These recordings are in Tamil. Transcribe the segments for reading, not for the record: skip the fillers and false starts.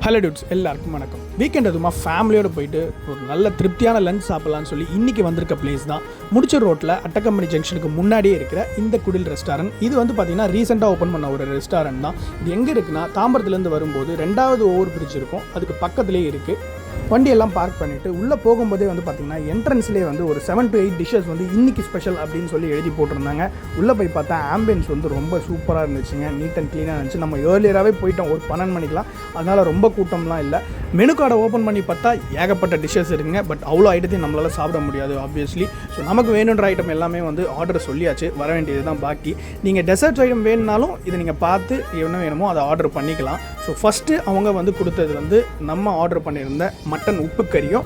ஹலோ டூட்ஸ், எல்லாருக்கும் வணக்கம். வீக்கெண்ட் அதுமா ஃபேமிலியோடு போயிட்டு ஒரு நல்ல திருப்தியான லஞ்ச் சாப்பிட்லான்னு சொல்லி இன்றைக்கி வந்திருக்க பிளேஸ் தான் முடிச்சூர் ரோட்டில் அட்டக்கம்பெனி ஜங்ஷனுக்கு முன்னாடியே இருக்கிற இந்த குடில் ரெஸ்டாரண்ட். இது வந்து பார்த்திங்கன்னா ரீசெண்டாக ஓப்பன் பண்ண ஒரு ரெஸ்டாரண்ட் தான். இது எங்கே இருக்குன்னா, தாம்பரத்துலேருந்து வரும்போது 2வது ஓவர் பிரிட்ஜ் இருக்கும், அதுக்கு பக்கத்துலேயே இருக்குது. வண்டியெல்லாம் பார்க் பண்ணிவிட்டு உள்ளே போகும்போதே வந்து பார்த்திங்கன்னா என்ட்ரன்ஸ்லேயே வந்து ஒரு 7 to 8 டிஷ்ஷஸ் வந்து இன்றைக்கி ஸ்பெஷல் அப்படின்னு சொல்லி எழுதி போட்டிருந்தாங்க. உள்ளே போய் பார்த்தா ஆம்பியன்ஸ் வந்து ரொம்ப சூப்பராக இருந்துச்சுங்க. நீட் அண்ட் க்ளீனாக இருந்துச்சு. நம்ம ஏர்லியராகவே போயிட்டோம், ஒரு 12 மணிக்கெலாம். அதனால் ரொம்ப கூட்டம்லாம் இல்லை. மெனு கார்டை ஓப்பன் பண்ணி பார்த்தா ஏகப்பட்ட டிஷ்ஷஸ் இருக்குங்க. பட் அவ்வளோ ஐட்டத்தையும் நம்மளால் சாப்பிட முடியாது ஆப்வியஸ்லி. ஸோ நமக்கு வேணுன்ற ஐட்டம் எல்லாமே வந்து ஆர்டர் சொல்லியாச்சு, வர வேண்டியது தான் பாக்கி. நீங்கள் டெசர்ட் ஐட்டம் வேணுனாலும் இதை நீங்கள் பார்த்து என்ன வேணுமோ அதை ஆர்டர் பண்ணிக்கலாம். ஸோ ஃபஸ்ட்டு அவங்க வந்து கொடுத்தது வந்து நம்ம ஆர்டர் பண்ணியிருந்த மட்டன் உப்பு கறியும்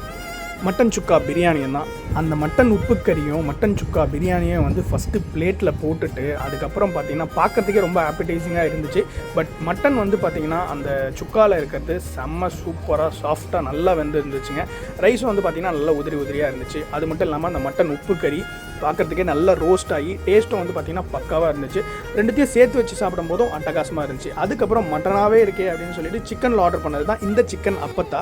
மட்டன் சுக்கா பிரியாணியும் தான். அந்த மட்டன் உப்பு கறியும் மட்டன் சுக்கா பிரியாணியும் வந்து ஃபஸ்ட்டு பிளேட்டில் போட்டுட்டு அதுக்கப்புறம் பார்த்திங்கன்னா பார்க்குறதுக்கே ரொம்ப ஆப்பிடைசிங்காக இருந்துச்சு. பட் மட்டன் வந்து பார்த்திங்கன்னா அந்த சுக்காவில் இருக்கிறது செம்ம சூப்பராக சாஃப்டாக நல்லா வெந்து இருந்துச்சுங்க. ரைஸும் வந்து பார்த்திங்கன்னா நல்லா உதிரியாக இருந்துச்சு. அது மட்டும் இல்லாமல் அந்த மட்டன் உப்பு கறி பார்க்குறதுக்கே நல்லா ரோஸ்ட் ஆகி டேஸ்ட்டும் வந்து பார்த்திங்கன்னா பக்காவாக இருந்துச்சு. ரெண்டுத்தையும் சேர்த்து வச்சு சாப்பிடும் போதும் அட்டகாசமாக இருந்துச்சு. அதுக்கப்புறம் மட்டனாகவே இருக்கே அப்படின்னு சொல்லிட்டு சிக்கனில் ஆர்டர் பண்ணது தான் இந்த சிக்கன் அப்பத்தா.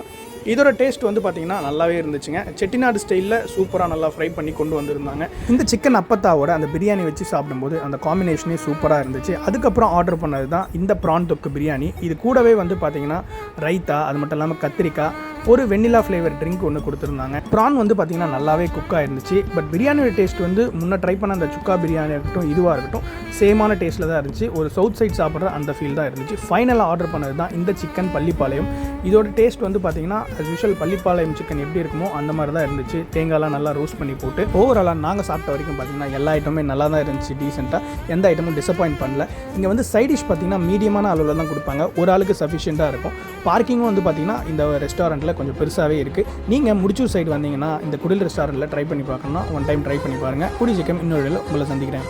இதோட டேஸ்ட் வந்து பார்த்திங்கன்னா நல்லாவே இருந்துச்சுங்க. செட்டிநாடு ஸ்டைலில் சூப்பராக நல்லா ஃப்ரை பண்ணி கொண்டு வந்திருந்தாங்க. இந்த சிக்கன் அப்பத்தாவோட அந்த பிரியாணி வச்சு சாப்பிடும்போது அந்த காம்பினேஷனே சூப்பராக இருந்துச்சு. அதுக்கப்புறம் ஆர்டர் பண்ணது தான் இந்த ப்ரான் தொக்கு பிரியாணி. இது கூடவே வந்து பார்த்திங்கன்னா ரைத்தா, அது மட்டும் இல்லாமல் கத்திரிக்காய், ஒரு வெண்ணிலா ஃப்ளேவர் ட்ரிங்க் ஒன்று கொடுத்துருந்தாங்க. ப்ரான் வந்து பார்த்திங்கன்னா நல்லாவே குக்காக இருந்துச்சு. பட் பிரியாணியோட டேஸ்ட் வந்து முன்னே ட்ரை பண்ண அந்த சுக்கா பிரியாணி இருக்கட்டும், இதுவாக இருக்கட்டும், சேமான டேஸ்ட்டில் தான் இருந்துச்சு. ஒரு சவுத் சைட் சாப்பிட்ற அந்த ஃபீல் தான் இருந்துச்சு. ஃபைனலாக ஆர்டர் பண்ணது தான் இந்த சிக்கன் பள்ளிப்பாளையம். இதோட டேஸ்ட் வந்து பார்த்திங்கன்னா அஸ் யூஷுவல் பள்ளிப்பாளையம் சிக்கன் எப்படி இருக்குமோ அந்த மாதிரி தான் இருந்துச்சு. தேங்காய்லாம் நல்லா ரோஸ்ட் பண்ணி போட்டு ஓவராலாக நாங்கள் சாப்பிட்ட வரைக்கும் பார்த்திங்கன்னா எல்லா ஐட்டமுமே நல்லா தான் இருந்துச்சு. டீசெண்டாக எந்த ஐட்டமும் டிசப்பாயிண்ட் பண்ணல. இங்கே வந்து சைட் டிஷ் பார்த்திங்கன்னா மீடியமான அளவில் தான் கொடுப்பாங்க. ஒரு ஆளுக்கு சஃபிஷியண்ட்டாக இருக்கும். பார்க்கிங்கும் வந்து பார்த்திங்கன்னா இந்த ரெஸ்டாரண்ட்டில் கொஞ்சம் பெருசாகவே இருக்குது. நீங்கள் முடிச்சூர் சைடு வந்தீங்கன்னா இந்த குடில் ரெஸ்டாரண்ட்டில் ட்ரை பண்ணி பார்க்கணும்னா ஒன் டைம் ட்ரை பண்ணி பாருங்கள். கூடிய சீக்கிரம் இன்னொரு உங்களை சந்திக்கிறேன்.